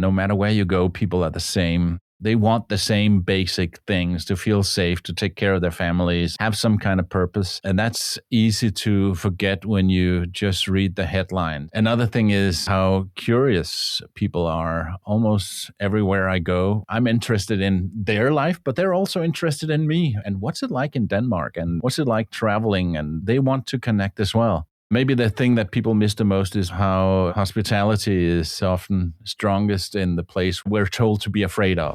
no matter where you go, people are the same. They want the same basic things: to feel safe, to take care of their families, have some kind of purpose. And that's easy to forget when you just read the headline. Another thing is how curious people are. Almost everywhere I go, I'm interested in their life, but they're also interested in me. And what's it like in Denmark? And what's it like traveling? And they want to connect as well. Maybe the thing that people miss the most is how hospitality is often strongest in the place we're told to be afraid of.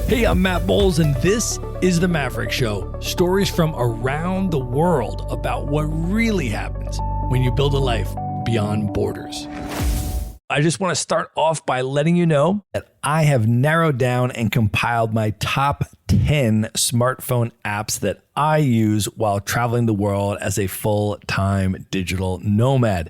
Hey, I'm Matt Bowles, and this is The Maverick Show. Stories from around the world about what really happens when you build a life beyond borders. I just want to start off by letting you know that I have narrowed down and compiled my top 10 smartphone apps that I use while traveling the world as a full-time digital nomad.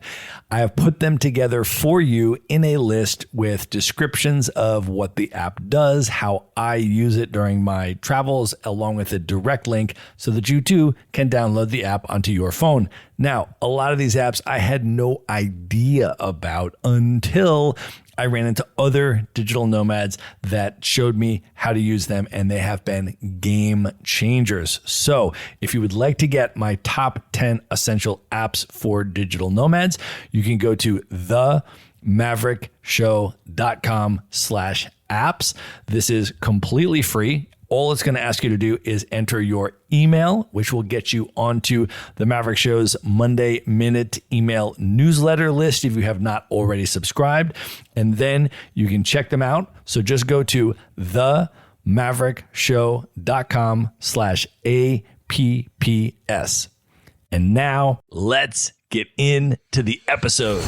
I have put them together for you in a list with descriptions of what the app does, how I use it during my travels, along with a direct link so that you too can download the app onto your phone. Now, a lot of these apps I had no idea about until I ran into other digital nomads that showed me how to use them, and they have been game changers. So if you would like to get my top 10 essential apps for digital nomads, you can go to themaverickshow.com/apps. This is completely free. All it's going to ask you to do is enter your email, which will get you onto the Maverick Show's Monday Minute email newsletter list if you have not already subscribed. And then you can check them out. So just go to themaverickshow.com/apps. And now let's get into the episode.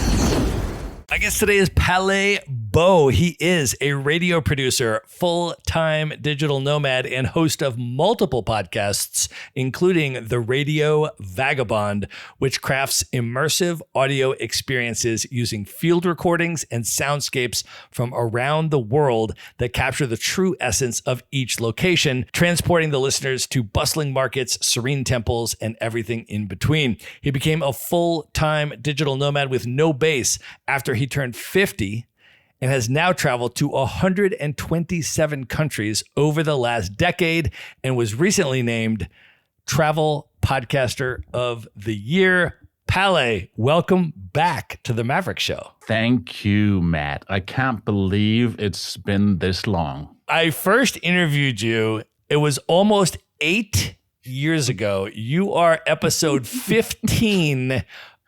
I guess today is Palle Bo. He is a radio producer, full-time digital nomad, and host of multiple podcasts, including the Radio Vagabond, which crafts immersive audio experiences using field recordings and soundscapes from around the world that capture the true essence of each location, transporting the listeners to bustling markets, serene temples, and everything in between. He became a full-time digital nomad with no base after he turned 50 and has now traveled to 127 countries over the last decade and was recently named Travel Podcaster of the Year. Palle, welcome back to the Maverick Show. Thank you, Matt. I can't believe it's been this long. I first interviewed you, it was almost 8 years ago. You are episode 15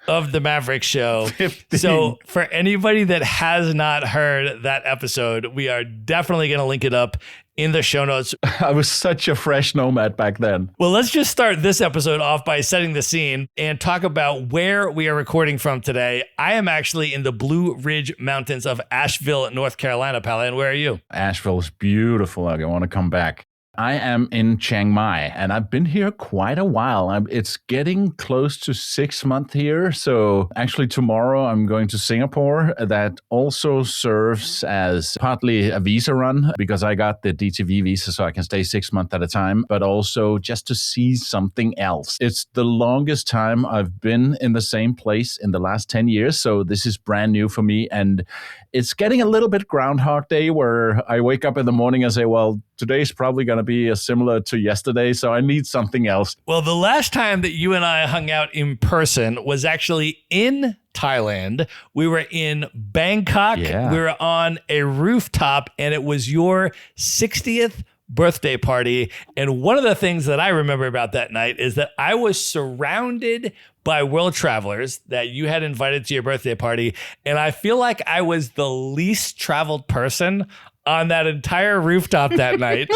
of the Maverick Show. 15. So for anybody that has not heard that episode, we are definitely going to link it up in the show notes. I was such a fresh nomad back then. Well, let's just start this episode off by setting the scene and talk about where we are recording from today. I am actually in the Blue Ridge Mountains of Asheville, North Carolina, Palle. And where are you? Asheville is beautiful. I want to come back. I am in Chiang Mai, and I've been here quite a while. It's getting close to 6 months here. So actually tomorrow I'm going to Singapore. That also serves as partly a visa run because I got the DTV visa so I can stay 6 months at a time, but also just to see something else. It's the longest time I've been in the same place in the last 10 years. So this is brand new for me. And it's getting a little bit Groundhog Day where I wake up in the morning and say, well, today's probably going to be similar to yesterday, so I need something else. Well, the last time that you and I hung out in person was actually in Thailand. We were in Bangkok. Yeah. We were on a rooftop, and it was your 60th birthday party. And one of the things that I remember about that night is that I was surrounded by world travelers that you had invited to your birthday party. And I feel like I was the least traveled person on that entire rooftop that night.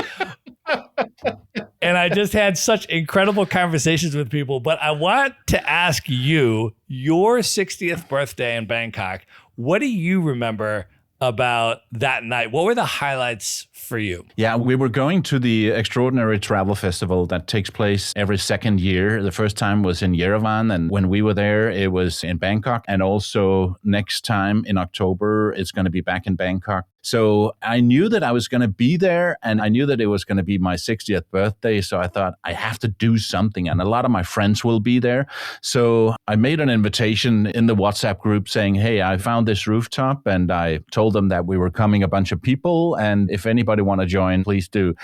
And I just had such incredible conversations with people. But I want to ask you, your 60th birthday in Bangkok, what do you remember about that night? What were the highlights for you? Yeah, we were going to the Extraordinary Travel Festival that takes place every second year. The first time was in Yerevan, and when we were there, it was in Bangkok. And also next time in October, it's going to be back in Bangkok. So I knew that I was going to be there, and I knew that it was going to be my 60th birthday. So I thought I have to do something, and a lot of my friends will be there. So I made an invitation in the WhatsApp group saying, hey, I found this rooftop, and I told them that we were coming a bunch of people, and if anybody want to join, please do.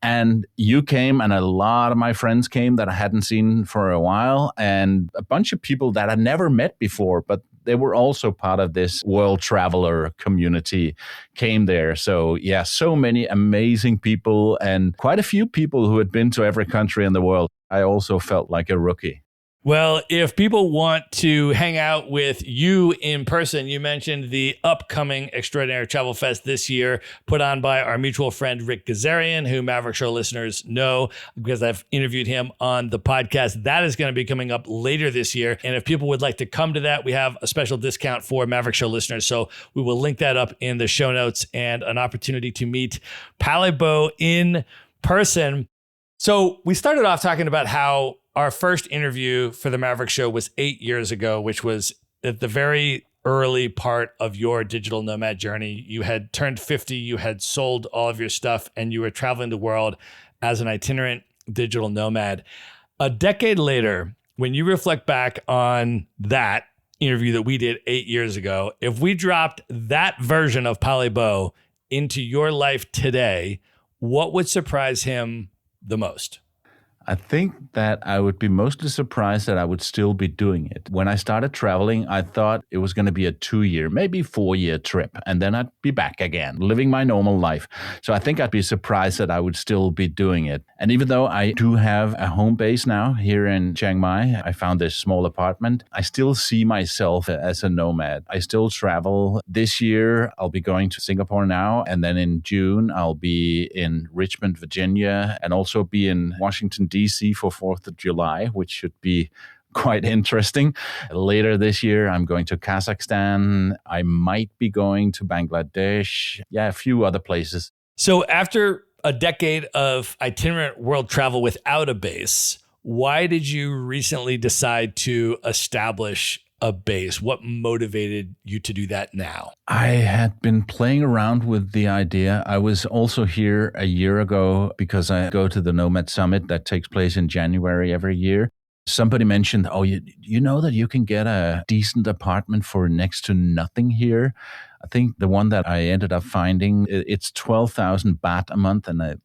And you came, and a lot of my friends came that I hadn't seen for a while, and a bunch of people that I never met before, but they were also part of this world traveler community came there. So yeah, so many amazing people and quite a few people who had been to every country in the world. I also felt like a rookie. Well, if people want to hang out with you in person, you mentioned the upcoming Extraordinary Travel Fest this year, put on by our mutual friend, Rick Gazarian, who Maverick Show listeners know because I've interviewed him on the podcast. That is going to be coming up later this year. And if people would like to come to that, we have a special discount for Maverick Show listeners. So we will link that up in the show notes and an opportunity to meet Palle Bo in person. So we started off talking about how our first interview for the Maverick Show was 8 years ago, which was at the very early part of your digital nomad journey. You had turned 50, you had sold all of your stuff, and you were traveling the world as an itinerant digital nomad. A decade later, when you reflect back on that interview that we did 8 years ago, if we dropped that version of Palle Bo into your life today, what would surprise him the most? I think that I would be mostly surprised that I would still be doing it. When I started traveling, I thought it was going to be a 2-year, maybe 4-year trip, and then I'd be back again, living my normal life. So I think I'd be surprised that I would still be doing it. And even though I do have a home base now here in Chiang Mai, I found this small apartment, I still see myself as a nomad. I still travel. This year, I'll be going to Singapore now, and then in June, I'll be in Richmond, Virginia, and also be in Washington, DC for 4th of July, which should be quite interesting. Later this year, I'm going to Kazakhstan. I might be going to Bangladesh. Yeah, a few other places. So after a decade of itinerant world travel without a base, why did you recently decide to establish a base? What motivated you to do that now? I had been playing around with the idea. I was also here a year ago because I go to the Nomad Summit that takes place in January every year. Somebody mentioned, oh, you know that you can get a decent apartment for next to nothing here? I think the one that I ended up finding, it's 12,000 baht a month, and I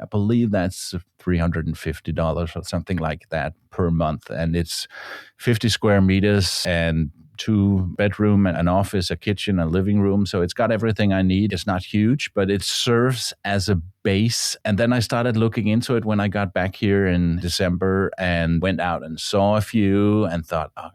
believe that's $350 or something like that per month. And it's 50 square meters and 2 bedroom, an office, a kitchen, a living room. So it's got everything I need. It's not huge, but it serves as a base. And then I started looking into it when I got back here in December and went out and saw a few and thought, oh,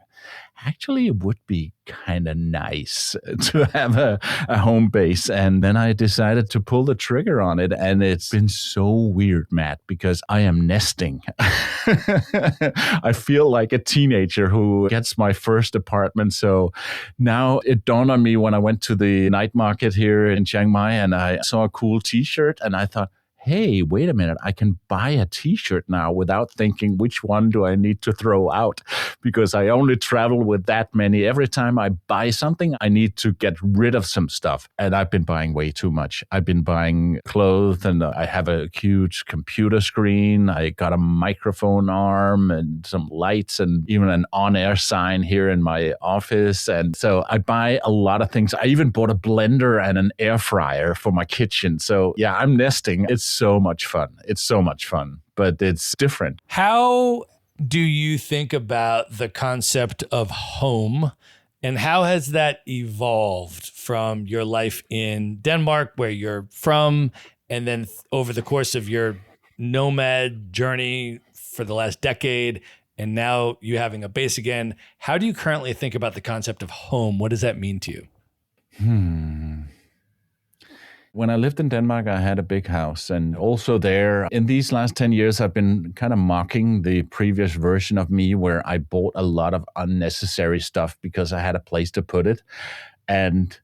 actually, it would be kind of nice to have a home base. And then I decided to pull the trigger on it. And it's been so weird, Matt, because I am nesting. I feel like a teenager who gets my first apartment. So now it dawned on me when I went to the night market here in Chiang Mai and I saw a cool t-shirt and I thought, hey, wait a minute, I can buy a t-shirt now without thinking which one do I need to throw out because I only travel with that many. Every time I buy something, I need to get rid of some stuff. And I've been buying way too much. I've been buying clothes and I have a huge computer screen. I got a microphone arm and some lights and even an on-air sign here in my office. And so I buy a lot of things. I even bought a blender and an air fryer for my kitchen. So yeah, I'm nesting. It's so much fun. It's so much fun, but it's different. How do you think about the concept of home and how has that evolved from your life in Denmark, where you're from, and then over the course of your nomad journey for the last decade, and now you having a base again? How do you currently think about the concept of home? What does that mean to you? When I lived in Denmark, I had a big house. And also there, in these last 10 years, I've been kind of mocking the previous version of me where I bought a lot of unnecessary stuff because I had a place to put it. And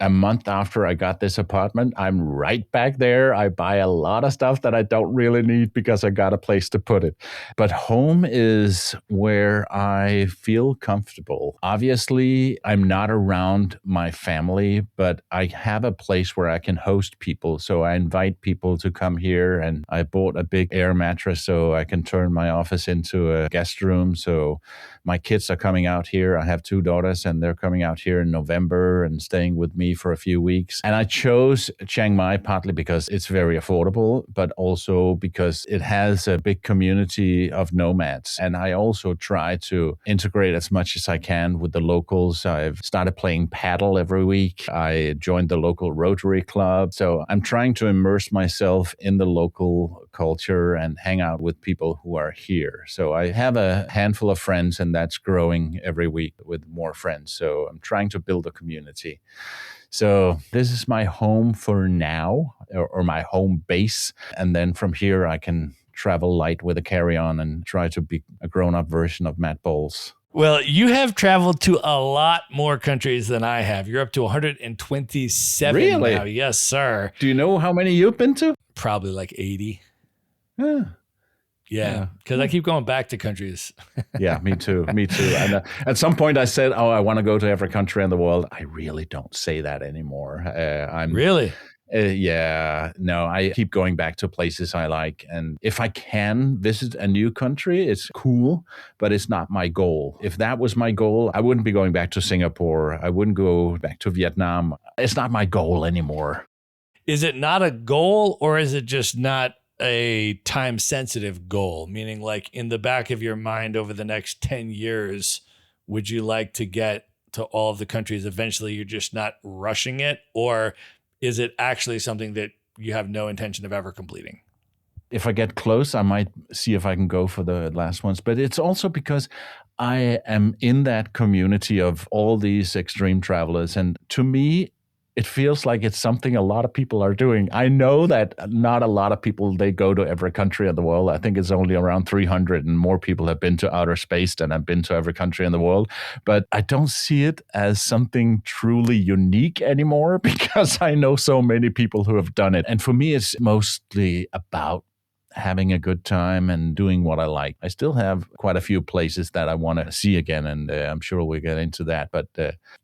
a month after I got this apartment, I'm right back there. I buy a lot of stuff that I don't really need because I got a place to put it. But home is where I feel comfortable. Obviously, I'm not around my family, but I have a place where I can host people. So I invite people to come here, and I bought a big air mattress so I can turn my office into a guest room. So my kids are coming out here. I have 2 daughters, and they're coming out here in November and staying with me for a few weeks. And I chose Chiang Mai partly because it's very affordable, but also because it has a big community of nomads. And I also try to integrate as much as I can with the locals. I've started playing paddle every week. I joined the local Rotary Club. So I'm trying to immerse myself in the local culture and hang out with people who are here. So I have a handful of friends, and that's growing every week with more friends. So I'm trying to build a community. So this is my home for now, or my home base. And then from here, I can travel light with a carry-on and try to be a grown-up version of Matt Bowles. Well, you have traveled to a lot more countries than I have. You're up to 127 Really? now. Yes, sir. Do you know how many you've been to? Probably like 80. Yeah. Yeah, because I keep going back to countries. Yeah, me too. Me too. And at some point I said, I want to go to every country in the world. I really don't say that anymore. Really? Yeah, no, I keep going back to places I like. And if I can visit a new country, it's cool, but it's not my goal. If that was my goal, I wouldn't be going back to Singapore. I wouldn't go back to Vietnam. It's not my goal anymore. Is it not a goal, or is it just not a time sensitive goal? Meaning, like, in the back of your mind over the next 10 years, would you like to get to all of the countries eventually? You're just not rushing it? Or is it actually something that you have no intention of ever completing? If I get close, I might see if I can go for the last ones. But it's also because I am in that community of all these extreme travelers. And to me, it feels like it's something a lot of people are doing. I know that not a lot of people, they go to every country in the world. I think it's only around 300, and more people have been to outer space than have been to every country in the world. But I don't see it as something truly unique anymore because I know so many people who have done it. And for me, it's mostly about having a good time and doing what I like. I still have quite a few places that I want to see again, and I'm sure we'll get into that. But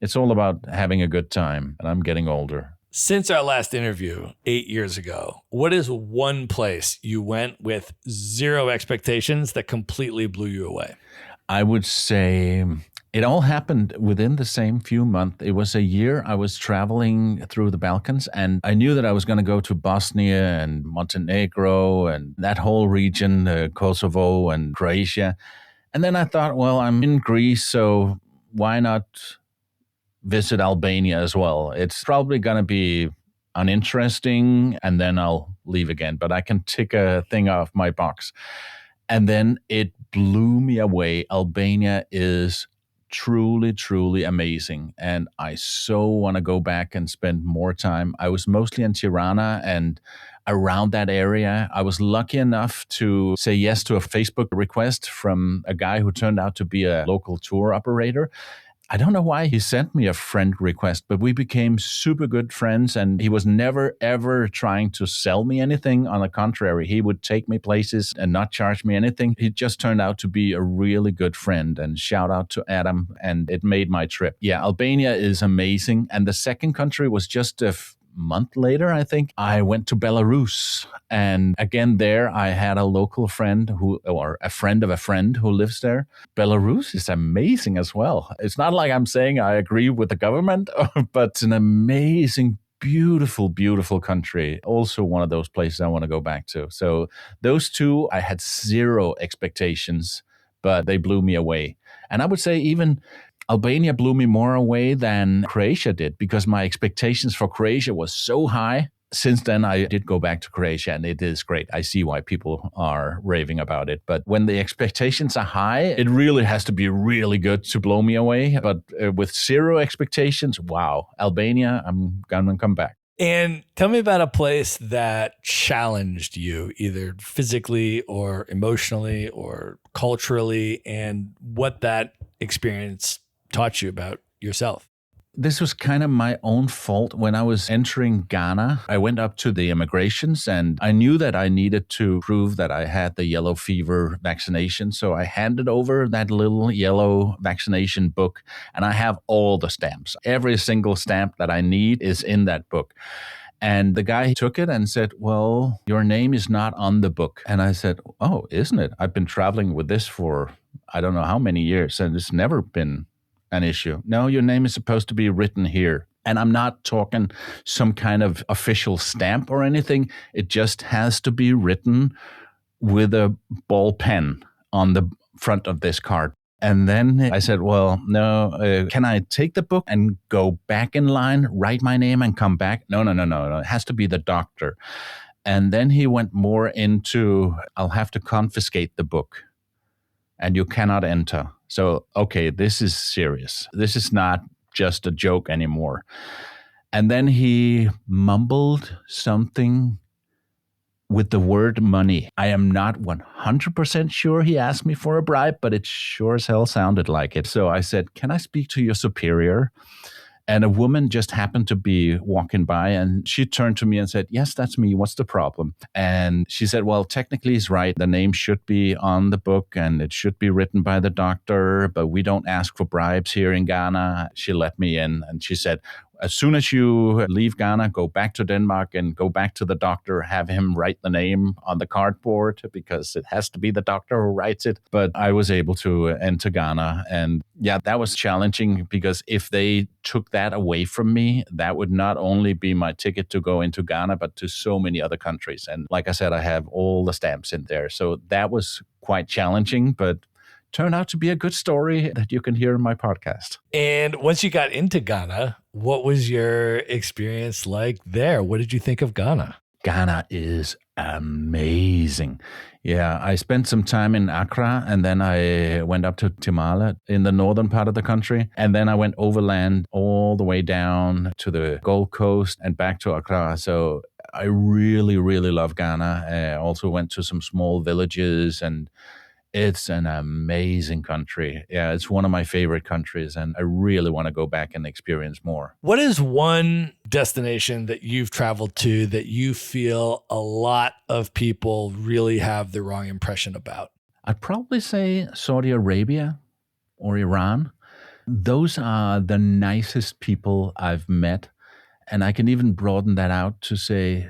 it's all about having a good time, and I'm getting older. Since our last interview 8 years ago, what is one place you went with zero expectations that completely blew you away? I would say it all happened within the same few months. It was a year I was traveling through the Balkans, and I knew that I was going to go to Bosnia and Montenegro and that whole region, Kosovo and Croatia. And then I thought, well, I'm in Greece, so why not visit Albania as well? It's probably going to be uninteresting, and then I'll leave again, but I can tick a thing off my box. And then it blew me away. Albania is truly, truly amazing. And I so want to go back and spend more time. I was mostly in Tirana and around that area. I was lucky enough to say yes to a Facebook request from a guy who turned out to be a local tour operator. I don't know why he sent me a friend request, but we became super good friends, and he was never, ever trying to sell me anything. On the contrary, he would take me places and not charge me anything. He just turned out to be a really good friend, and shout out to Adam, and it made my trip. Yeah, Albania is amazing. And the second country was just a month later, I think, I went to Belarus. And again, there I had a local friend or a friend of a friend who lives there. Belarus is amazing as well. It's not like I'm saying I agree with the government, but it's an amazing, beautiful, beautiful country. Also one of those places I want to go back to. So those two, I had zero expectations, but they blew me away. And I would say even Albania blew me more away than Croatia did, because my expectations for Croatia was so high. Since then, I did go back to Croatia, and it is great. I see why people are raving about it. But when the expectations are high, it really has to be really good to blow me away. But with zero expectations, wow, Albania, I'm going to come back. And tell me about a place that challenged you, either physically or emotionally or culturally, and what that experience taught you about yourself. This was kind of my own fault. When I was entering Ghana, I went up to the immigrations and I knew that I needed to prove that I had the yellow fever vaccination. So I handed over that little yellow vaccination book and I have all the stamps. Every single stamp that I need is in that book. And the guy took it and said, well, your name is not on the book. And I said, oh, isn't it? I've been traveling with this for I don't know how many years and it's never been an issue. No, your name is supposed to be written here. And I'm not talking some kind of official stamp or anything. It just has to be written with a ball pen on the front of this card. And then I said, well, no, can I take the book and go back in line, write my name and come back? No. It has to be the doctor. And then he went more into, I'll have to confiscate the book and you cannot enter. So, okay, this is serious. This is not just a joke anymore. And then he mumbled something with the word money. I am not 100% sure he asked me for a bribe, but it sure as hell sounded like it. So I said, can I speak to your superior? And a woman just happened to be walking by and she turned to me and said, yes, that's me. What's the problem? And she said, well, technically he's right. The name should be on the book and it should be written by the doctor, but we don't ask for bribes here in Ghana. She let me in and she said, as soon as you leave Ghana, go back to Denmark and go back to the doctor, have him write the name on the cardboard because it has to be the doctor who writes it. But I was able to enter Ghana. And yeah, that was challenging because if they took that away from me, that would not only be my ticket to go into Ghana, but to so many other countries. And like I said, I have all the stamps in there. So that was quite challenging, but turned out to be a good story that you can hear in my podcast. And once you got into Ghana, what was your experience like there? What did you think of Ghana? Ghana is amazing. Yeah, I spent some time in Accra and then I went up to Tamale in the northern part of the country. And then I went overland all the way down to the Gold Coast and back to Accra. So I really, really love Ghana. I also went to some small villages and it's an amazing country. Yeah, it's one of my favorite countries, and I really want to go back and experience more. What is one destination that you've traveled to that you feel a lot of people really have the wrong impression about? I'd probably say Saudi Arabia or Iran. Those are the nicest people I've met. And I can even broaden that out to say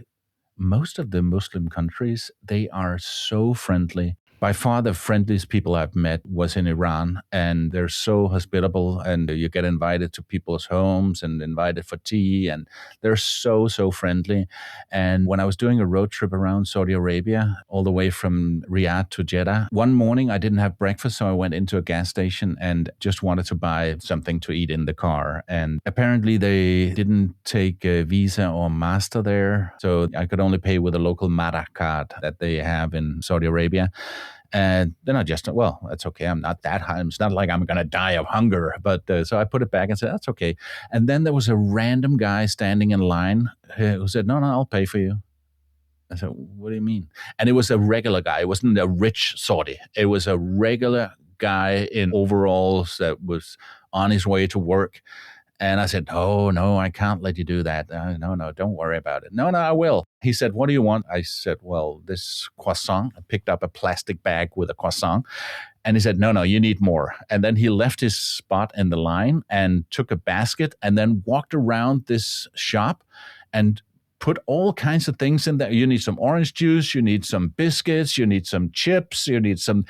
most of the Muslim countries, they are so friendly. By far, the friendliest people I've met was in Iran, and they're so hospitable, and you get invited to people's homes and invited for tea, and they're so, so friendly. And when I was doing a road trip around Saudi Arabia, all the way from Riyadh to Jeddah, one morning I didn't have breakfast, so I went into a gas station and just wanted to buy something to eat in the car. And apparently they didn't take a Visa or Master there, so I could only pay with a local Mara card that they have in Saudi Arabia. And then I just, well, that's okay. I'm not that high. It's not like I'm going to die of hunger. But so I put it back and said, that's okay. And then there was a random guy standing in line who said, no, I'll pay for you. I said, what do you mean? And it was a regular guy. It wasn't a rich Saudi. It was a regular guy in overalls that was on his way to work. And I said, oh, no, I can't let you do that. No, don't worry about it. No, I will. He said, what do you want? I said, well, this croissant. I picked up a plastic bag with a croissant. And he said, no, you need more. And then he left his spot in the line and took a basket and then walked around this shop and put all kinds of things in there. You need some orange juice, you need some biscuits, you need some chips, you need some.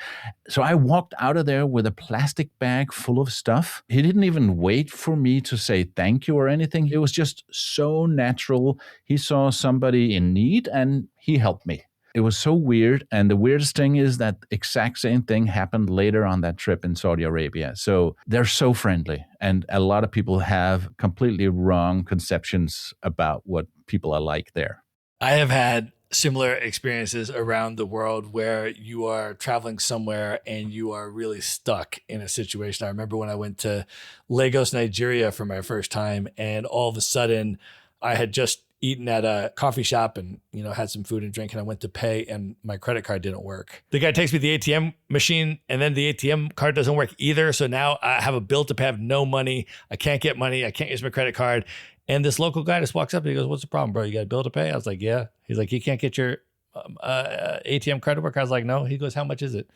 So I walked out of there with a plastic bag full of stuff. He didn't even wait for me to say thank you or anything. It was just so natural. He saw somebody in need and he helped me. It was so weird. And the weirdest thing is that exact same thing happened later on that trip in Saudi Arabia. So they're so friendly. And a lot of people have completely wrong conceptions about what people are like there. I have had similar experiences around the world where you are traveling somewhere and you are really stuck in a situation. I remember when I went to Lagos, Nigeria for my first time, and all of a sudden I had just eating at a coffee shop and, had some food and drink, and I went to pay and my credit card didn't work. The guy takes me to the ATM machine and then the ATM card doesn't work either. So now I have a bill to pay. I have no money. I can't get money. I can't use my credit card. And this local guy just walks up and he goes, "What's the problem, bro? You got a bill to pay?" I was like, "Yeah." He's like, "You can't get your ATM card to work?" I was like, "No." He goes, "How much is it?"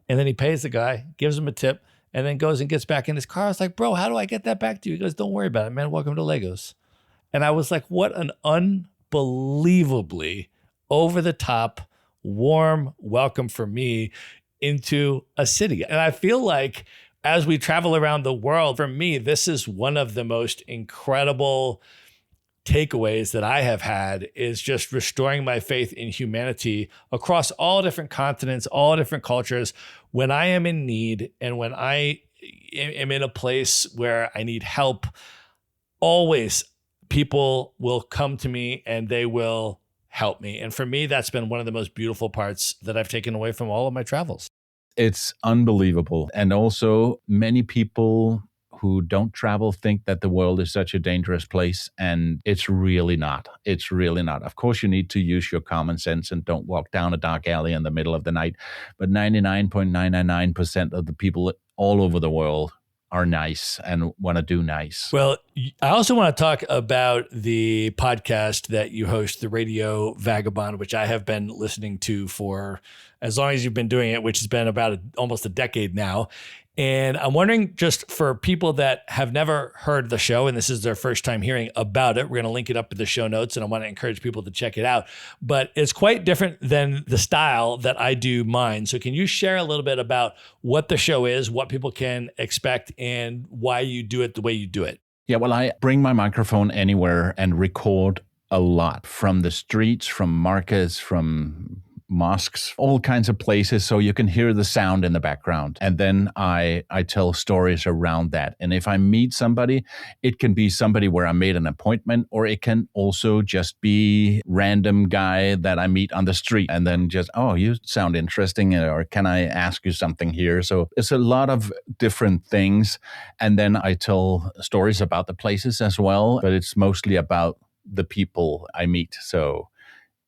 And then he pays the guy, gives him a tip, and then goes and gets back in his car. I was like, "Bro, how do I get that back to you?" He goes, "Don't worry about it, man. Welcome to Lagos." And I was like, what an unbelievably over-the-top, warm welcome for me into a city. And I feel like as we travel around the world, for me, this is one of the most incredible takeaways that I have had, is just restoring my faith in humanity across all different continents, all different cultures. When I am in need and when I am in a place where I need help, always people will come to me and they will help me. And for me, that's been one of the most beautiful parts that I've taken away from all of my travels. It's unbelievable. And also, many people who don't travel think that the world is such a dangerous place, and it's really not. It's really not. Of course, you need to use your common sense and don't walk down a dark alley in the middle of the night. But 99.999% of the people all over the world are nice and want to do nice. Well, I also want to talk about the podcast that you host, the Radio Vagabond, which I have been listening to for as long as you've been doing it, which has been about almost a decade now. And I'm wondering, just for people that have never heard the show, and this is their first time hearing about it, we're going to link it up in the show notes, and I want to encourage people to check it out. But it's quite different than the style that I do mine. So can you share a little bit about what the show is, what people can expect, and why you do it the way you do it? Yeah, well, I bring my microphone anywhere and record a lot, from the streets, from markets, from mosques, all kinds of places, so you can hear the sound in the background. And then I tell stories around that. And if I meet somebody, it can be somebody where I made an appointment, or it can also just be random guy that I meet on the street and then just, "Oh, you sound interesting," or "Can I ask you something here?" So it's a lot of different things. And then I tell stories about the places as well, but it's mostly about the people I meet. So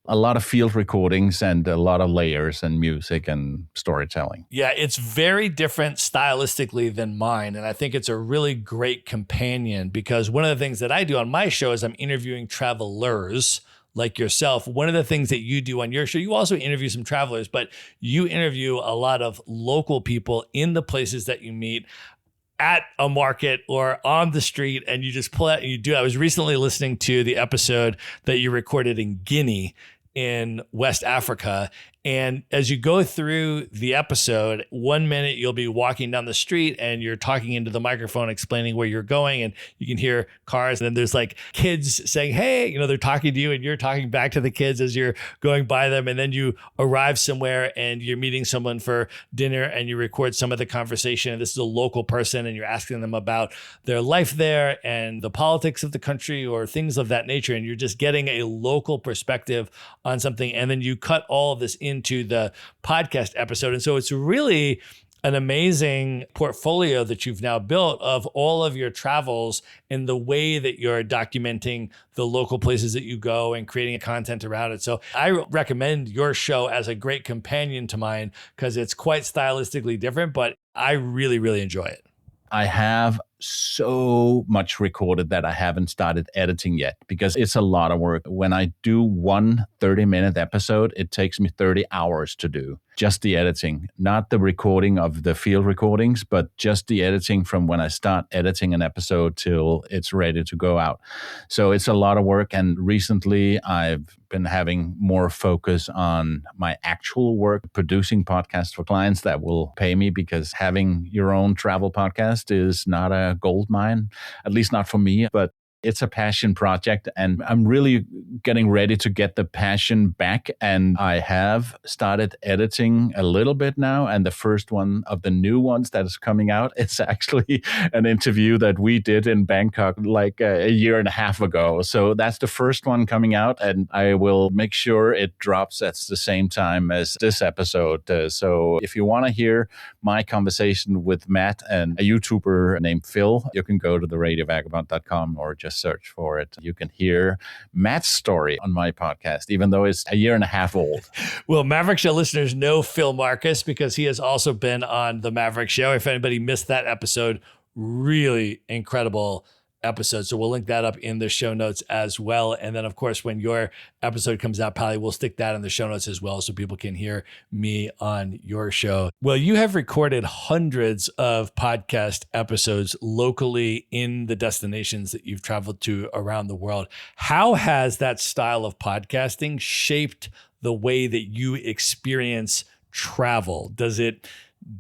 a lot of field recordings and a lot of layers and music and storytelling. Yeah, it's very different stylistically than mine. And I think it's a really great companion, because one of the things that I do on my show is I'm interviewing travelers like yourself. One of the things that you do on your show, you also interview some travelers, but you interview a lot of local people in the places that you meet at a market or on the street, and you just pull out and you do. I was recently listening to the episode that you recorded in Guinea in West Africa. And as you go through the episode, 1 minute you'll be walking down the street and you're talking into the microphone, explaining where you're going, and you can hear cars. And then there's like kids saying, "Hey," they're talking to you and you're talking back to the kids as you're going by them. And then you arrive somewhere and you're meeting someone for dinner and you record some of the conversation. And this is a local person and you're asking them about their life there and the politics of the country or things of that nature. And you're just getting a local perspective on something. And then you cut all of this into the podcast episode. And so it's really an amazing portfolio that you've now built of all of your travels and the way that you're documenting the local places that you go and creating content around it. So I recommend your show as a great companion to mine, because it's quite stylistically different, but I really, really enjoy it. I have so much recorded that I haven't started editing yet, because it's a lot of work. When I do one 30-minute episode, it takes me 30 hours to do. Just the editing, not the recording of the field recordings, but just the editing from when I start editing an episode till it's ready to go out. So it's a lot of work. And recently I've been having more focus on my actual work, producing podcasts for clients that will pay me, because having your own travel podcast is not a gold mine, at least not for me, but it's a passion project, and I'm really getting ready to get the passion back. And I have started editing a little bit now. And the first one of the new ones that is coming out, it's actually an interview that we did in Bangkok like a year and a half ago. So that's the first one coming out, and I will make sure it drops at the same time as this episode. So if you want to hear my conversation with Matt and a YouTuber named Phil, you can go to the radiovagabond.com or just just search for it. You can hear Matt's story on my podcast, even though it's a year and a half old. Well, Maverick Show listeners know Phil Marcus because he has also been on the Maverick Show. If anybody missed that episode, really incredible episode. So we'll link that up in the show notes as well. And then, of course, when your episode comes out, Palle, we'll stick that in the show notes as well so people can hear me on your show. Well, you have recorded hundreds of podcast episodes locally in the destinations that you've traveled to around the world. How has that style of podcasting shaped the way that you experience travel? Does it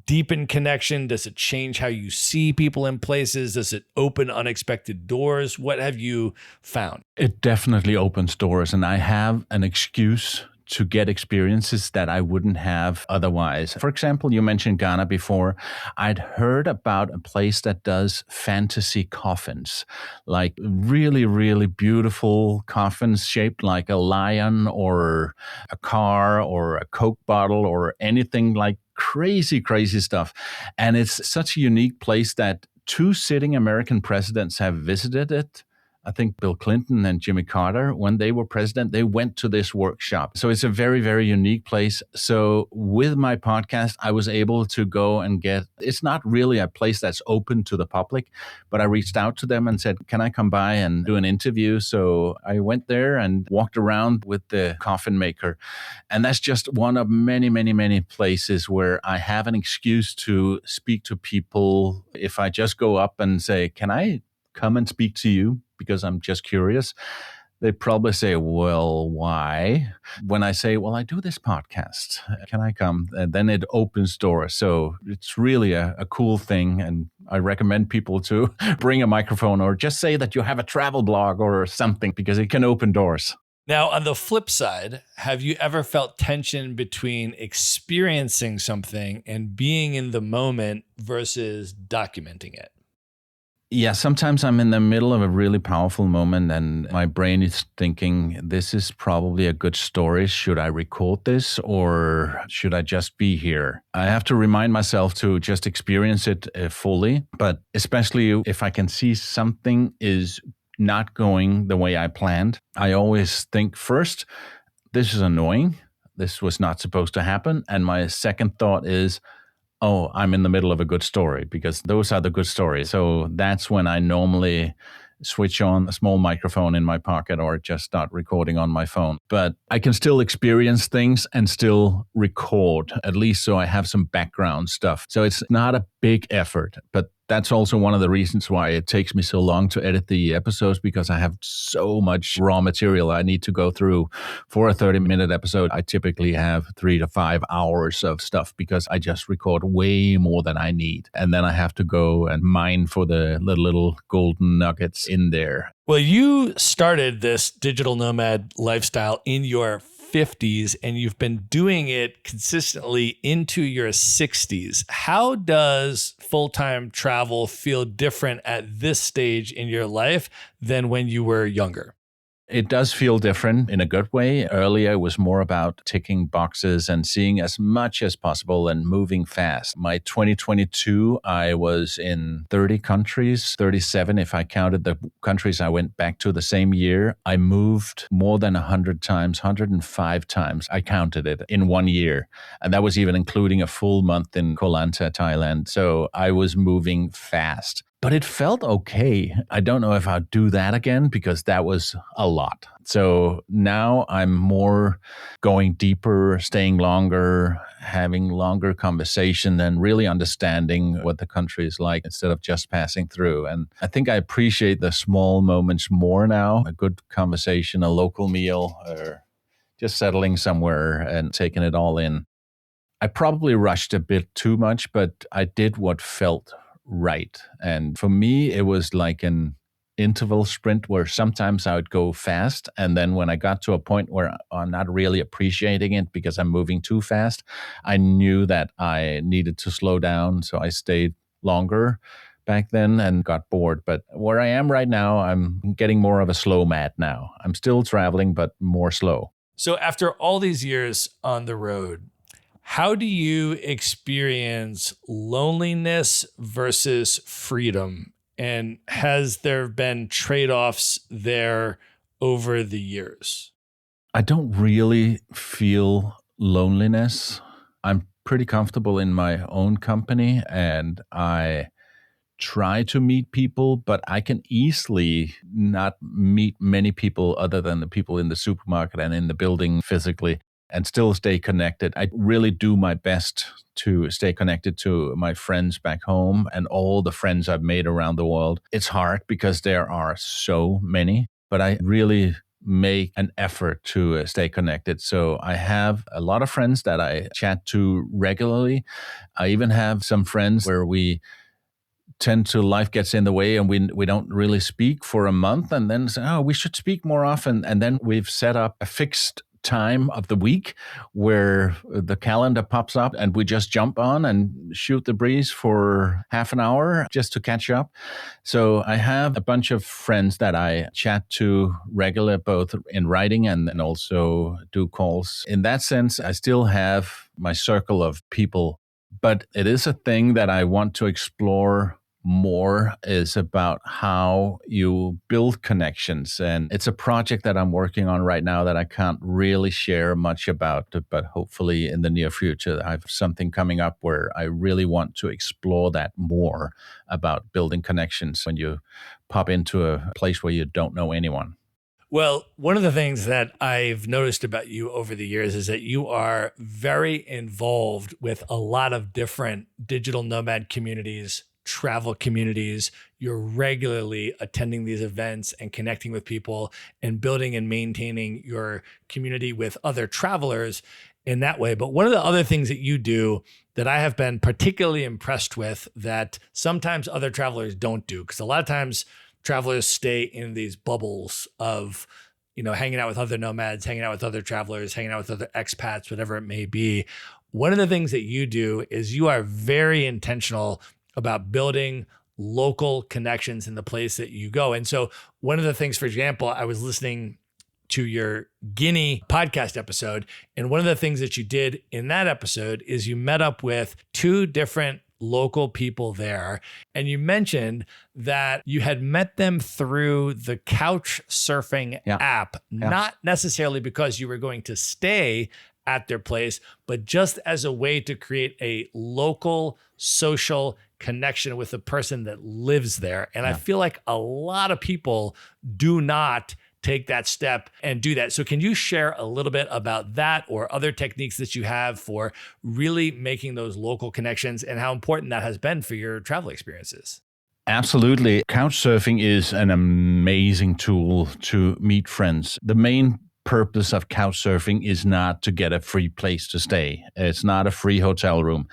deepen connection? Does it change how you see people in places? Does it open unexpected doors? What have you found? It definitely opens doors, and I have an excuse to get experiences that I wouldn't have otherwise. For example, you mentioned Ghana before. I'd heard about a place that does fantasy coffins, like really, really beautiful coffins shaped like a lion or a car or a Coke bottle or anything, like crazy, crazy stuff. And it's such a unique place that 2 sitting American presidents have visited it. I think Bill Clinton and Jimmy Carter, when they were president, they went to this workshop. So it's a very, very unique place. So with my podcast, I was able to go and it's not really a place that's open to the public, but I reached out to them and said, can I come by and do an interview? So I went there and walked around with the coffin maker. And that's just one of many, many, many places where I have an excuse to speak to people. If I just go up and say, can I come and speak to you because I'm just curious, they probably say, well, why? When I say, well, I do this podcast, can I come? And then it opens doors. So it's really a cool thing. And I recommend people to bring a microphone or just say that you have a travel blog or something, because it can open doors. Now, on the flip side, have you ever felt tension between experiencing something and being in the moment versus documenting it? Yeah, sometimes I'm in the middle of a really powerful moment and my brain is thinking, this is probably a good story. Should I record this or should I just be here? I have to remind myself to just experience it fully, but especially if I can see something is not going the way I planned, I always think first, this is annoying. This was not supposed to happen. And my second thought is, oh, I'm in the middle of a good story, because those are the good stories. So that's when I normally switch on a small microphone in my pocket or just start recording on my phone. But I can still experience things and still record, at least so I have some background stuff. So it's not a big effort, but that's also one of the reasons why it takes me so long to edit the episodes, because I have so much raw material I need to go through. For a 30-minute episode, I typically have 3 to 5 hours of stuff because I just record way more than I need. And then I have to go and mine for the little golden nuggets in there. Well, you started this digital nomad lifestyle in your 50s and you've been doing it consistently into your 60s. How does full-time travel feel different at this stage in your life than when you were younger? It does feel different in a good way. Earlier, it was more about ticking boxes and seeing as much as possible and moving fast. My 2022, I was in 30 countries, 37 if I counted the countries I went back to the same year. I moved more than 100 times, 105 times. I counted it in 1 year. And that was even including a full month in Koh Lanta, Thailand. So I was moving fast. But it felt okay. I don't know if I'll do that again because that was a lot. So now I'm more going deeper, staying longer, having longer conversation and really understanding what the country is like instead of just passing through. And I think I appreciate the small moments more now. A good conversation, a local meal, or just settling somewhere and taking it all in. I probably rushed a bit too much, but I did what felt right. And for me, it was like an interval sprint where sometimes I would go fast. And then when I got to a point where I'm not really appreciating it because I'm moving too fast, I knew that I needed to slow down. So I stayed longer back then and got bored. But where I am right now, I'm getting more of a slow mat now. I'm still traveling, but more slow. So after all these years on the road, how do you experience loneliness versus freedom And has there been trade-offs there over the years? I don't really feel loneliness. I'm pretty comfortable in my own company, and I try to meet people, but I can easily not meet many people other than the people in the supermarket and in the building physically and still stay connected. I really do my best to stay connected to my friends back home and all the friends I've made around the world. It's hard because there are so many, but I really make an effort to stay connected. So I have a lot of friends that I chat to regularly. I even have some friends where we tend to, life gets in the way and we don't really speak for a month and then say, oh, we should speak more often. And then we've set up a fixed time of the week where the calendar pops up and we just jump on and shoot the breeze for half an hour just to catch up. So I have a bunch of friends that I chat to regular, both in writing and also do calls. In that sense, I still have my circle of people, but it is a thing that I want to explore more, is about how you build connections. And it's a project that I'm working on right now that I can't really share much about, but hopefully in the near future, I have something coming up where I really want to explore that more, about building connections when you pop into a place where you don't know anyone. Well, one of the things that I've noticed about you over the years is that you are very involved with a lot of different digital nomad communities, travel communities. You're regularly attending these events and connecting with people and building and maintaining your community with other travelers in that way. But one of the other things that you do that I have been particularly impressed with that sometimes other travelers don't do, because a lot of times travelers stay in these bubbles of, hanging out with other nomads, hanging out with other travelers, hanging out with other expats, whatever it may be. One of the things that you do is you are very intentional about building local connections in the place that you go. And so one of the things, for example, I was listening to your Guinea podcast episode, and one of the things that you did in that episode is you met up with two different local people there. And you mentioned that you had met them through the couch surfing app, not necessarily because you were going to stay at their place, but just as a way to create a local social connection with the person that lives there. And I feel like a lot of people do not take that step and do that. So can you share a little bit about that or other techniques that you have for really making those local connections and how important that has been for your travel experiences? Absolutely. Couchsurfing is an amazing tool to meet friends. The main purpose of couchsurfing is not to get a free place to stay. It's not a free hotel room.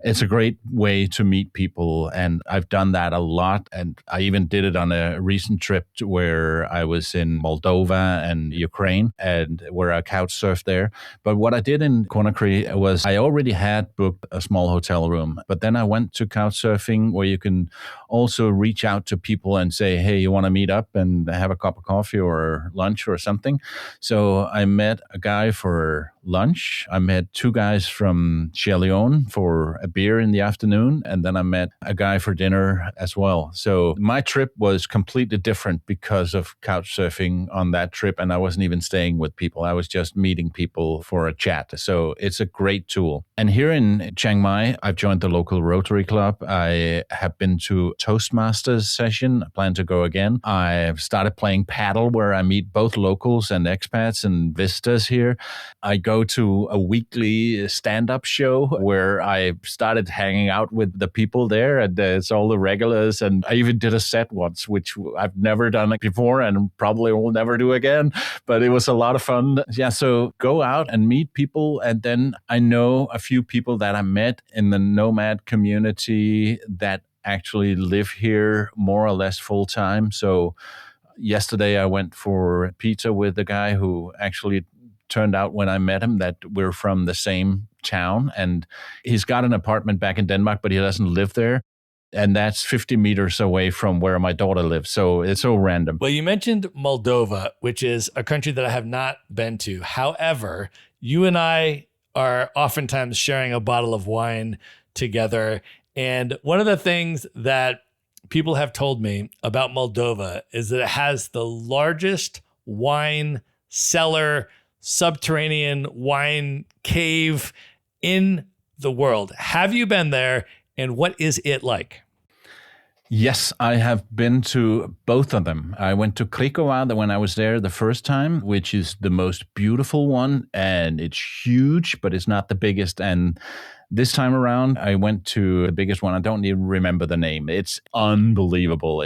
It's a great way to meet people, and I've done that a lot. And I even did it on a recent trip where I was in Moldova and Ukraine, and where I couch surfed there. But what I did in Conakry was I already had booked a small hotel room, but then I went to couchsurfing, where you can also reach out to people and say, hey, you want to meet up and have a cup of coffee or lunch or something? So I met a guy for lunch. I met two guys from Sierra Leone for a beer in the afternoon. And then I met a guy for dinner as well. So my trip was completely different because of couch surfing on that trip. And I wasn't even staying with people. I was just meeting people for a chat. So it's a great tool. And here in Chiang Mai, I've joined the local Rotary Club. I have been to Toastmasters session. I plan to go again. I've started playing paddle, where I meet both locals and expats and visitors here. I go to a weekly stand-up show where I started hanging out with the people there, and it's all the regulars. And I even did a set once, which I've never done before and probably will never do again, but it was a lot of fun. Yeah, so go out and meet people. And then I know a few people that I met in the nomad community that actually live here more or less full time. So yesterday I went for pizza with a guy who actually turned out, when I met him, that we're from the same town, and he's got an apartment back in Denmark, but he doesn't live there. And that's 50 meters away from where my daughter lives. So it's so random. Well, you mentioned Moldova, which is a country that I have not been to. However, you and I are oftentimes sharing a bottle of wine together. And one of the things that people have told me about Moldova is that it has the largest wine cellar, subterranean wine cave in the world. Have you been there, and what is it like? Yes, I have been to both of them. I went to Krikova when I was there the first time, which is the most beautiful one, and it's huge, but it's not the biggest. And this time around, I went to the biggest one. I don't even remember the name. It's unbelievable.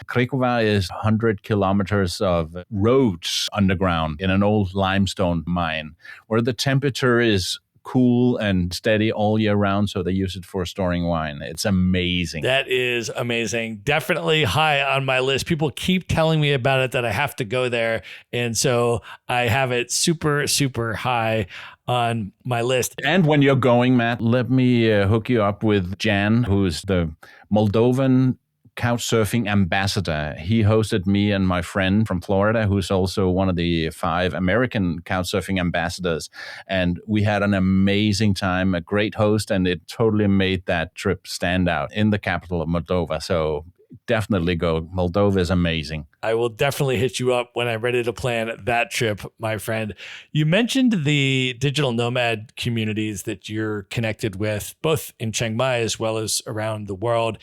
Krikova is 100 kilometers of roads underground in an old limestone mine, where the temperature is cool and steady all year round, so they use it for storing wine. It's amazing. That is amazing. Definitely high on my list. People keep telling me about it, that I have to go there, and so I have it super, super high on my list. And when you're going, Matt, let me hook you up with Jan, who's the Moldovan couchsurfing ambassador. He hosted me and my friend from Florida, who's also one of the 5 American couchsurfing ambassadors. And we had an amazing time, a great host, and it totally made that trip stand out in the capital of Moldova. So definitely go. Moldova is amazing. I will definitely hit you up when I'm ready to plan that trip, my friend. You mentioned the digital nomad communities that you're connected with, both in Chiang Mai as well as around the world.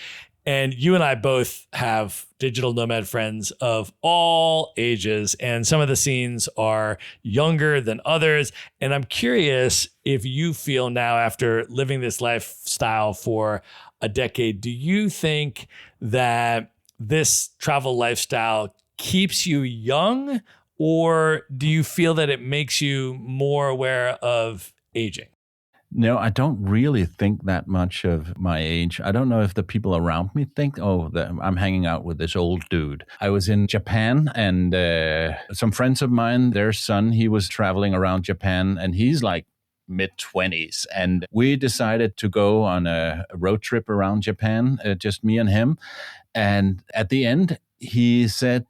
And you and I both have digital nomad friends of all ages, and some of the scenes are younger than others. And I'm curious if you feel now, after living this lifestyle for a decade, do you think that this travel lifestyle keeps you young, or do you feel that it makes you more aware of aging? No, I don't really think that much of my age. I don't know if the people around me think, I'm hanging out with this old dude. I was in Japan, and some friends of mine, their son, he was traveling around Japan, and he's like mid-20s. And we decided to go on a road trip around Japan, just me and him. And at the end, he said,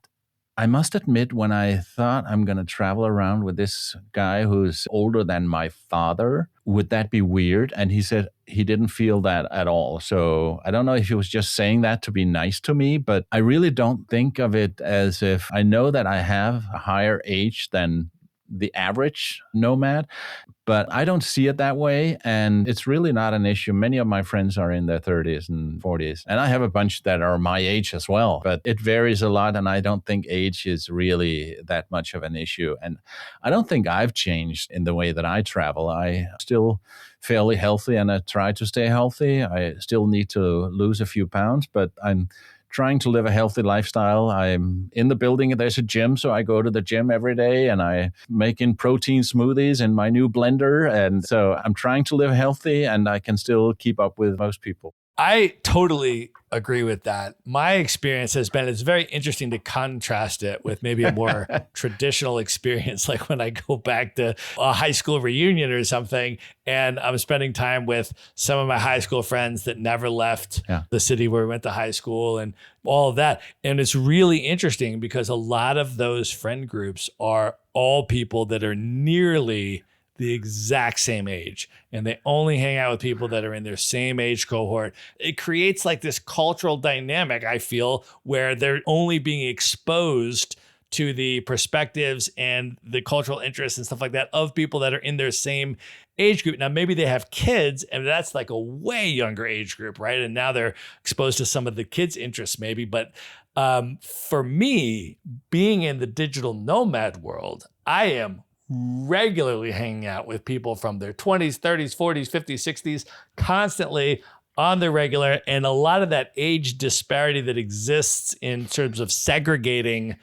I must admit, when I thought I'm going to travel around with this guy who's older than my father, would that be weird? And he said he didn't feel that at all. So I don't know if he was just saying that to be nice to me, but I really don't think of it as if I know that I have a higher age than the average nomad, but I don't see it that way. And it's really not an issue. Many of my friends are in their 30s and 40s, and I have a bunch that are my age as well, but it varies a lot. And I don't think age is really that much of an issue. And I don't think I've changed in the way that I travel. I still fairly healthy, and I try to stay healthy. I still need to lose a few pounds, but I'm trying to live a healthy lifestyle. I'm in the building, there's a gym, so I go to the gym every day, and I making protein smoothies in my new blender. And so I'm trying to live healthy, and I can still keep up with most people. I totally agree with that. My experience has been, it's very interesting to contrast it with maybe a more traditional experience, like when I go back to a high school reunion or something, and I'm spending time with some of my high school friends that never left the city where we went to high school and all of that. And it's really interesting because a lot of those friend groups are all people that are nearly the exact same age, and they only hang out with people that are in their same age cohort. It creates like this cultural dynamic, I feel, where they're only being exposed to the perspectives and the cultural interests and stuff like that of people that are in their same age group. Now, maybe they have kids, and that's like a way younger age group, right? And now they're exposed to some of the kids' interests maybe. But for me, being in the digital nomad world, I am regularly hanging out with people from their 20s, 30s, 40s, 50s, 60s, constantly on the regular. And a lot of that age disparity that exists in terms of segregating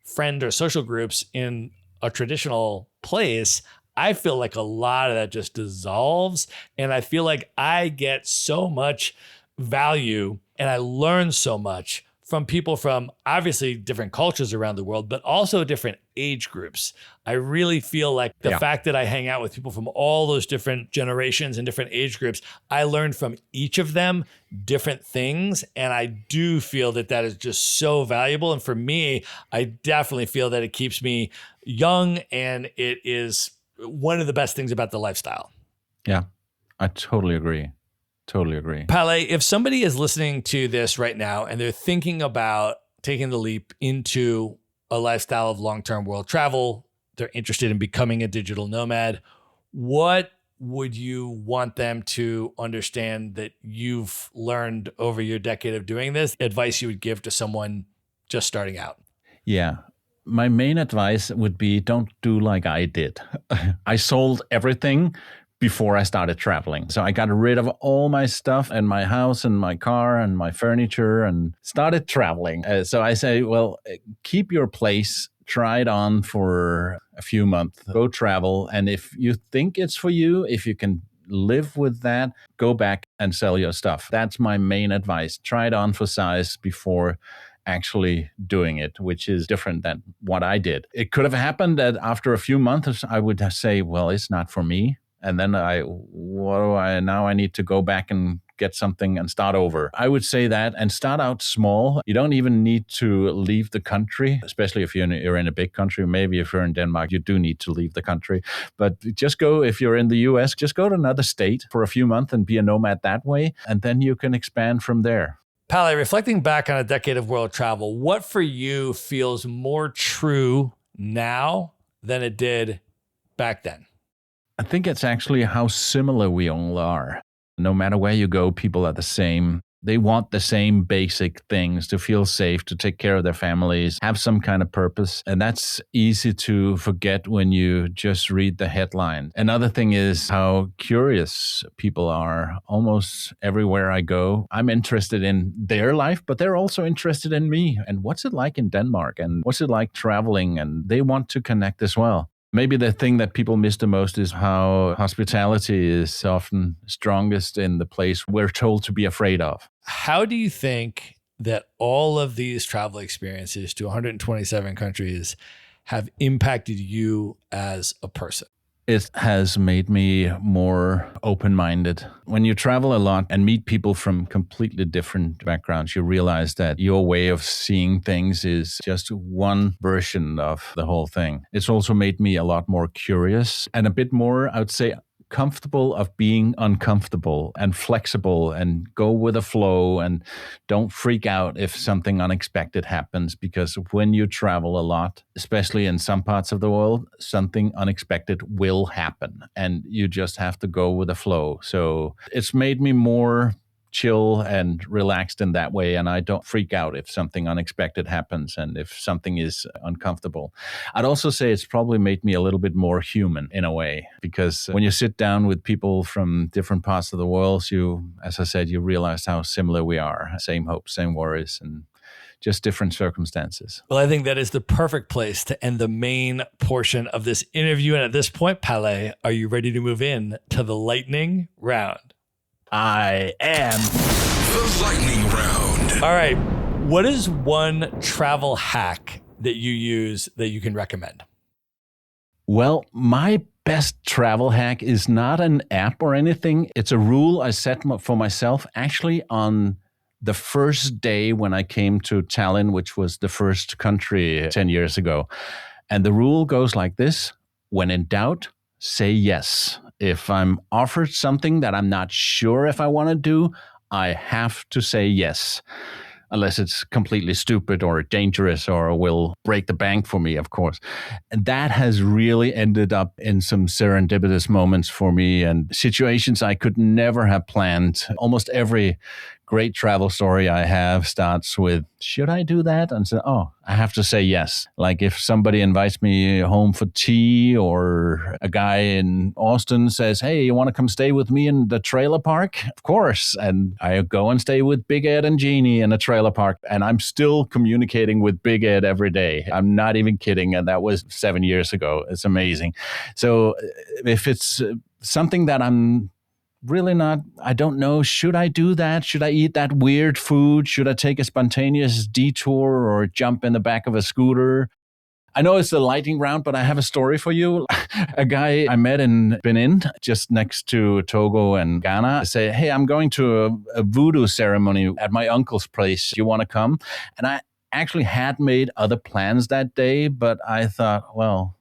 friend or social groups in a traditional place, I feel like a lot of that just dissolves. And I feel like I get so much value and I learn so much from people from obviously different cultures around the world, but also different age groups. I really feel like the fact that I hang out with people from all those different generations and different age groups, I learned from each of them different things. And I do feel that that is just so valuable. And for me, I definitely feel that it keeps me young, and it is one of the best things about the lifestyle. Yeah, I totally agree. Totally agree. Palle, if somebody is listening to this right now and they're thinking about taking the leap into a lifestyle of long-term world travel, they're interested in becoming a digital nomad, what would you want them to understand that you've learned over your decade of doing this? Advice you would give to someone just starting out? Yeah. My main advice would be don't do like I did. I sold everything before I started traveling. So I got rid of all my stuff and my house and my car and my furniture and started traveling. So I say, well, keep your place, try it on for a few months, go travel. And if you think it's for you, if you can live with that, go back and sell your stuff. That's my main advice. Try it on for size before actually doing it, which is different than what I did. It could have happened that after a few months, I would say, well, it's not for me. And then now I need to go back and get something and start over. I would say that and start out small. You don't even need to leave the country, especially if you're in a big country. Maybe if you're in Denmark, you do need to leave the country. But just go, if you're in the US, just go to another state for a few months and be a nomad that way. And then you can expand from there. Palle, reflecting back on a decade of world travel, what for you feels more true now than it did back then? I think it's actually how similar we all are. No matter where you go, people are the same. They want the same basic things: to feel safe, to take care of their families, have some kind of purpose. And that's easy to forget when you just read the headline. Another thing is how curious people are. Almost everywhere I go, I'm interested in their life, but they're also interested in me. And what's it like in Denmark? And what's it like traveling? And they want to connect as well. Maybe the thing that people miss the most is how hospitality is often strongest in the place we're told to be afraid of. How do you think that all of these travel experiences to 127 countries have impacted you as a person? It has made me more open-minded. When you travel a lot and meet people from completely different backgrounds, you realize that your way of seeing things is just one version of the whole thing. It's also made me a lot more curious and a bit more, I would say, comfortable of being uncomfortable and flexible and go with the flow and don't freak out if something unexpected happens, because when you travel a lot, especially in some parts of the world, something unexpected will happen and you just have to go with the flow. So it's made me more chill and relaxed in that way, and I don't freak out if something unexpected happens and if something is uncomfortable. I'd also say it's probably made me a little bit more human in a way, because when you sit down with people from different parts of the world, as I said, you realize how similar we are. Same hopes, same worries, and just different circumstances. Well, I think that is the perfect place to end the main portion of this interview. And at this point, Palle, are you ready to move in to the lightning round? I am. The lightning round. All right. What is one travel hack that you use that you can recommend? Well, my best travel hack is not an app or anything. It's a rule I set for myself actually on the first day when I came to Tallinn, which was the first country 10 years ago. And the rule goes like this: when in doubt, say yes. If I'm offered something that I'm not sure if I want to do, I have to say yes. Unless it's completely stupid or dangerous or will break the bank for me, of course. And that has really ended up in some serendipitous moments for me and situations I could never have planned. Almost every great travel story I have starts with, should I do that? And so, I have to say yes. Like if somebody invites me home for tea, or a guy in Austin says, hey, you want to come stay with me in the trailer park? Of course. And I go and stay with Big Ed and Jeannie in a trailer park. And I'm still communicating with Big Ed every day. I'm not even kidding. And that was 7 years ago. It's amazing. So if it's something that I'm really not, I don't know, should I do that? Should I eat that weird food? Should I take a spontaneous detour or jump in the back of a scooter? I know it's the lightning round, but I have a story for you. A guy I met in Benin, just next to Togo and Ghana, said, hey, I'm going to a voodoo ceremony at my uncle's place. Do you want to come? And I actually had made other plans that day, but I thought, well,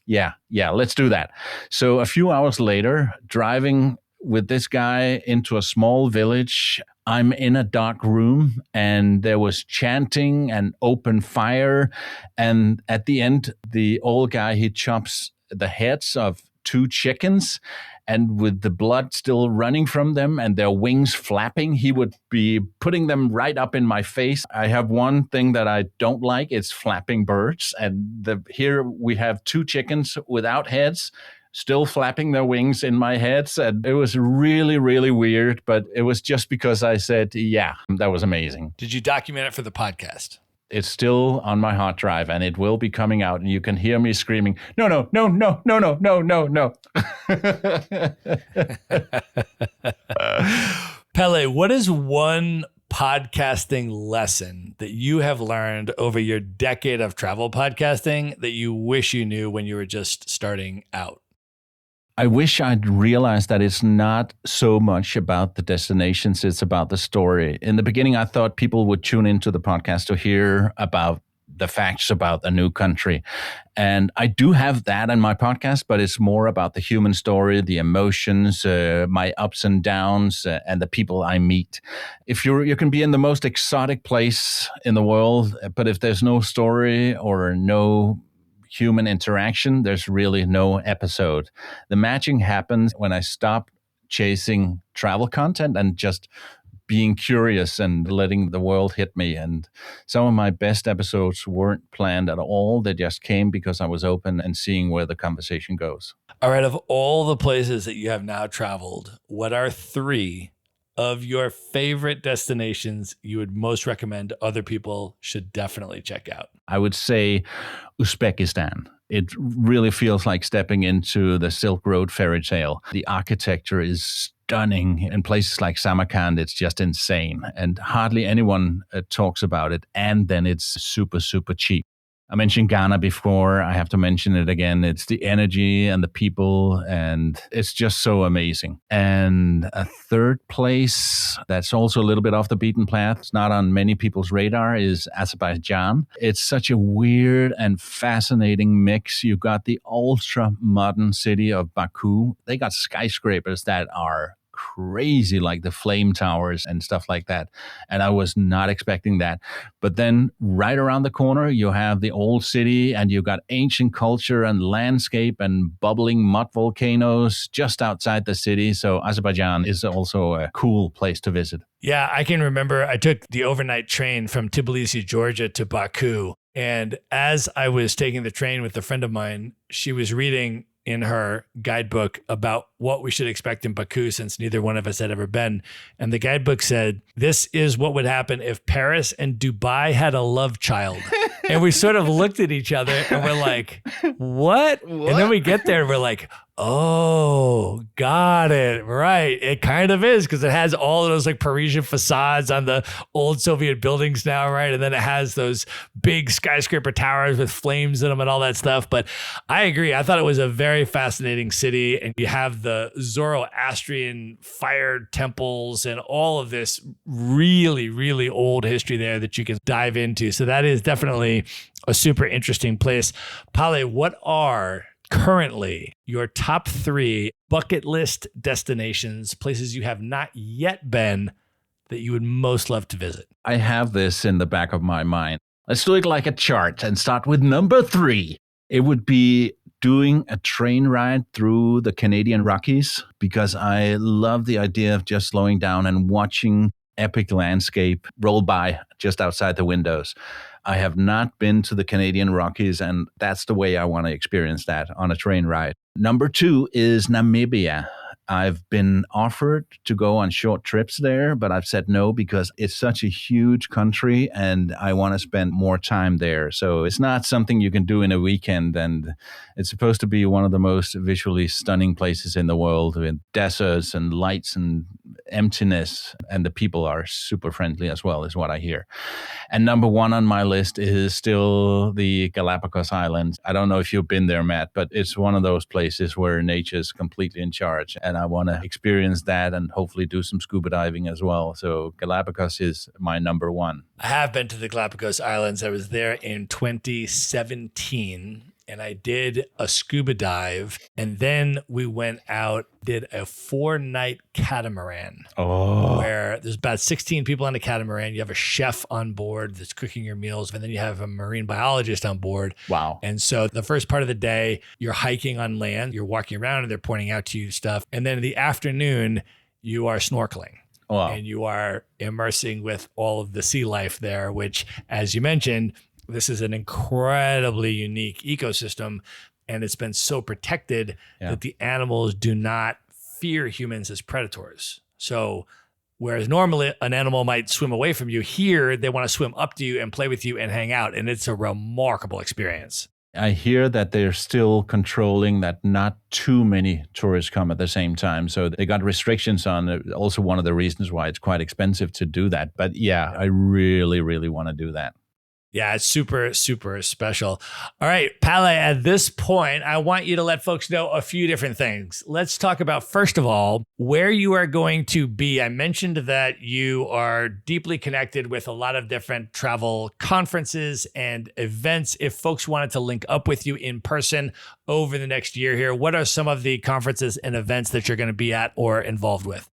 yeah, let's do that. So a few hours later, driving with this guy into a small village. I'm in a dark room and there was chanting and open fire. And at the end, the old guy, he chops the heads of 2 chickens, and with the blood still running from them and their wings flapping, he would be putting them right up in my face. I have one thing that I don't like. It's flapping birds. And here we have 2 chickens without heads, still flapping their wings in my head. And it was really, really weird. But it was just because I said, yeah, that was amazing. Did you document it for the podcast? It's still on my hard drive and it will be coming out and you can hear me screaming, no, no, no, no, no, no, no, no, no. Palle, what is one podcasting lesson that you have learned over your decade of travel podcasting that you wish you knew when you were just starting out? I wish I'd realized that it's not so much about the destinations, it's about the story. In the beginning, I thought people would tune into the podcast to hear about the facts about a new country. And I do have that in my podcast, but it's more about the human story, the emotions, my ups and downs, and the people I meet. If you can be in the most exotic place in the world, but if there's no story or no human interaction, there's really no episode. The matching happens when I stop chasing travel content and just being curious and letting the world hit me. And some of my best episodes weren't planned at all. They just came because I was open and seeing where the conversation goes. All right, of all the places that you have now traveled, what are 3 of your favorite destinations you would most recommend other people should definitely check out? I would say Uzbekistan. It really feels like stepping into the Silk Road fairy tale. The architecture is stunning. In places like Samarkand, it's just insane. And hardly anyone talks about it. And then it's super, super cheap. I mentioned Ghana before. I have to mention it again. It's the energy and the people, and it's just so amazing. And a third place that's also a little bit off the beaten path, it's not on many people's radar, is Azerbaijan. It's such a weird and fascinating mix. You've got the ultra-modern city of Baku. They got skyscrapers that are crazy, like the flame towers and stuff like that. And I was not expecting that. But then right around the corner, you have the old city and you've got ancient culture and landscape and bubbling mud volcanoes just outside the city. So Azerbaijan is also a cool place to visit. Yeah, I can remember I took the overnight train from Tbilisi, Georgia to Baku. And as I was taking the train with a friend of mine, she was reading in her guidebook about what we should expect in Baku, since neither one of us had ever been. And the guidebook said, this is what would happen if Paris and Dubai had a love child. And we sort of looked at each other and we're like, what? And then we get there and we're like, oh, got it. Right. It kind of is, because it has all of those like Parisian facades on the old Soviet buildings now, right? And then it has those big skyscraper towers with flames in them and all that stuff. But I agree. I thought it was a very fascinating city. And you have the Zoroastrian fire temples and all of this really, really old history there that you can dive into. So that is definitely a super interesting place. Palle, what are currently your top 3 bucket list destinations, places you have not yet been that you would most love to visit? I have this in the back of my mind. Let's do it like a chart and start with number 3. It would be doing a train ride through the Canadian Rockies, because I love the idea of just slowing down and watching epic landscape roll by just outside the windows. I have not been to the Canadian Rockies, and that's the way I want to experience that, on a train ride. Number 2 is Namibia. I've been offered to go on short trips there, but I've said no because it's such a huge country and I want to spend more time there. So it's not something you can do in a weekend, and it's supposed to be one of the most visually stunning places in the world, with deserts and lights and emptiness, and the people are super friendly as well, is what I hear. And number 1 on my list is still the Galapagos Islands. I don't know if you've been there, Matt, but it's one of those places where nature is completely in charge, and I want to experience that and hopefully do some scuba diving as well. So Galapagos is my number 1. I have been to the Galapagos Islands. I was there in 2017. and I did a scuba dive. And then we went out, did a 4-night catamaran where there's about 16 people on the catamaran. You have a chef on board that's cooking your meals, and then you have a marine biologist on board. Wow. And so the first part of the day, you're hiking on land, you're walking around and they're pointing out to you stuff. And then in the afternoon, you are snorkeling. Wow. And you are immersing with all of the sea life there, which, as you mentioned, this is an incredibly unique ecosystem, and it's been so protected that the animals do not fear humans as predators. So whereas normally an animal might swim away from you, here they want to swim up to you and play with you and hang out. And it's a remarkable experience. I hear that they're still controlling that not too many tourists come at the same time. So they got restrictions on it. Also one of the reasons why it's quite expensive to do that. But yeah, I really, really want to do that. Yeah, it's super, super special. All right, Palle, at this point, I want you to let folks know a few different things. Let's talk about, first of all, where you are going to be. I mentioned that you are deeply connected with a lot of different travel conferences and events. If folks wanted to link up with you in person over the next year here, what are some of the conferences and events that you're going to be at or involved with?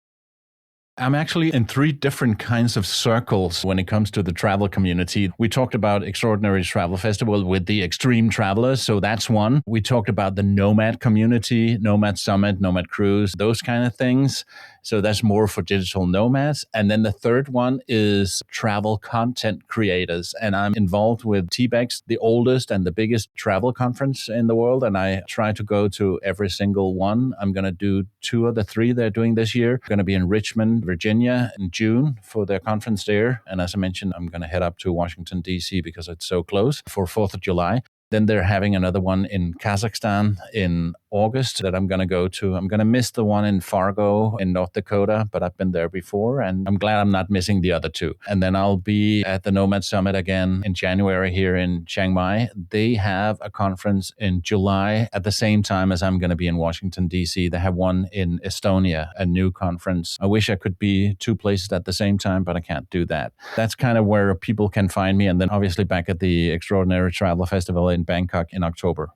I'm actually in 3 different kinds of circles when it comes to the travel community. We talked about Extraordinary Travel Festival with the extreme travelers, so that's one. We talked about the nomad community, Nomad Summit, Nomad Cruise, those kind of things. So that's more for digital nomads. And then the third one is travel content creators. And I'm involved with TBEX, the oldest and the biggest travel conference in the world. And I try to go to every single one. I'm going to do 2 of the 3 they're doing this year. I'm going to be in Richmond, Virginia in June for their conference there. And as I mentioned, I'm going to head up to Washington, D.C. because it's so close for 4th of July. Then they're having another one in Kazakhstan in August that I'm going to go to. I'm going to miss the one in Fargo in North Dakota, but I've been there before, and I'm glad I'm not missing the other 2. And then I'll be at the Nomad Summit again in January here in Chiang Mai. They have a conference in July at the same time as I'm going to be in Washington, D.C. They have one in Estonia, a new conference. I wish I could be 2 places at the same time, but I can't do that. That's kind of where people can find me. And then obviously back at the Extraordinary Travel Festival in Bangkok in October.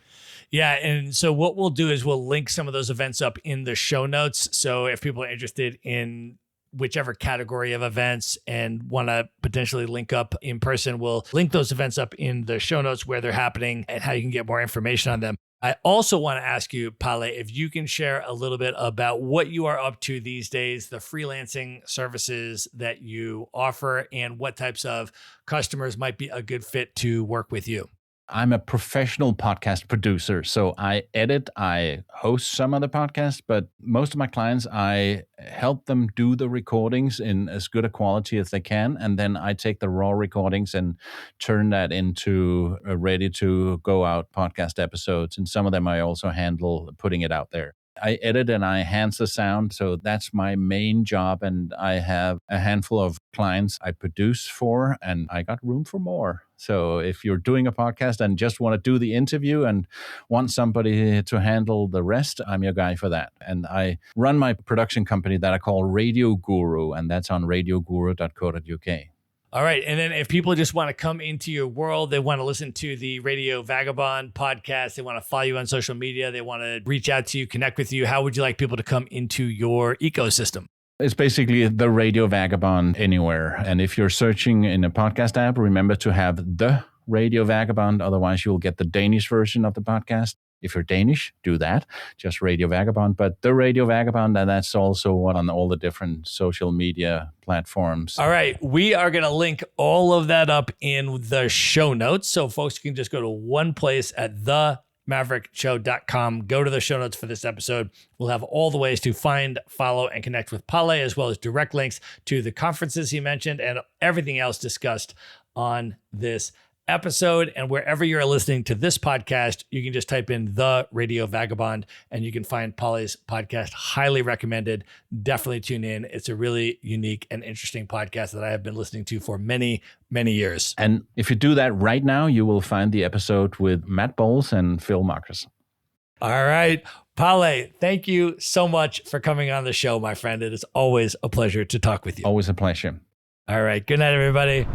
Yeah. And so what we'll do is we'll link some of those events up in the show notes. So if people are interested in whichever category of events and want to potentially link up in person, we'll link those events up in the show notes where they're happening and how you can get more information on them. I also want to ask you, Palle, if you can share a little bit about what you are up to these days, the freelancing services that you offer, and what types of customers might be a good fit to work with you. I'm a professional podcast producer, so I edit, I host some of the podcasts, but most of my clients, I help them do the recordings in as good a quality as they can, and then I take the raw recordings and turn that into a ready-to-go-out podcast episodes, and some of them I also handle putting it out there. I edit and I enhance the sound, so that's my main job, and I have a handful of clients I produce for, and I got room for more. So if you're doing a podcast and just want to do the interview and want somebody to handle the rest, I'm your guy for that. And I run my production company that I call Radio Guru, and that's on radioguru.co.uk. All right. And then if people just want to come into your world, they want to listen to the Radio Vagabond podcast, they want to follow you on social media, they want to reach out to you, connect with you, how would you like people to come into your ecosystem? It's basically the Radio Vagabond anywhere. And if you're searching in a podcast app, remember to have the Radio Vagabond. Otherwise, you'll get the Danish version of the podcast. If you're Danish, do that. Just Radio Vagabond. But the Radio Vagabond, and that's also on all the different social media platforms. All right. We are going to link all of that up in the show notes. So folks can just go to one place at themaverickshow.com. Go to the show notes for this episode. We'll have all the ways to find, follow, and connect with Palle, as well as direct links to the conferences he mentioned and everything else discussed on this episode. And wherever you're listening to this podcast, you can just type in the Radio Vagabond and you can find Palle's podcast. Highly recommended. Definitely tune in. It's a really unique and interesting podcast that I have been listening to for many, many years. And if you do that right now, you will find the episode with Matt Bowles and Phil Marcus. All right. Palle, thank you so much for coming on the show, my friend. It is always a pleasure to talk with you. Always a pleasure. All right. Good night, everybody.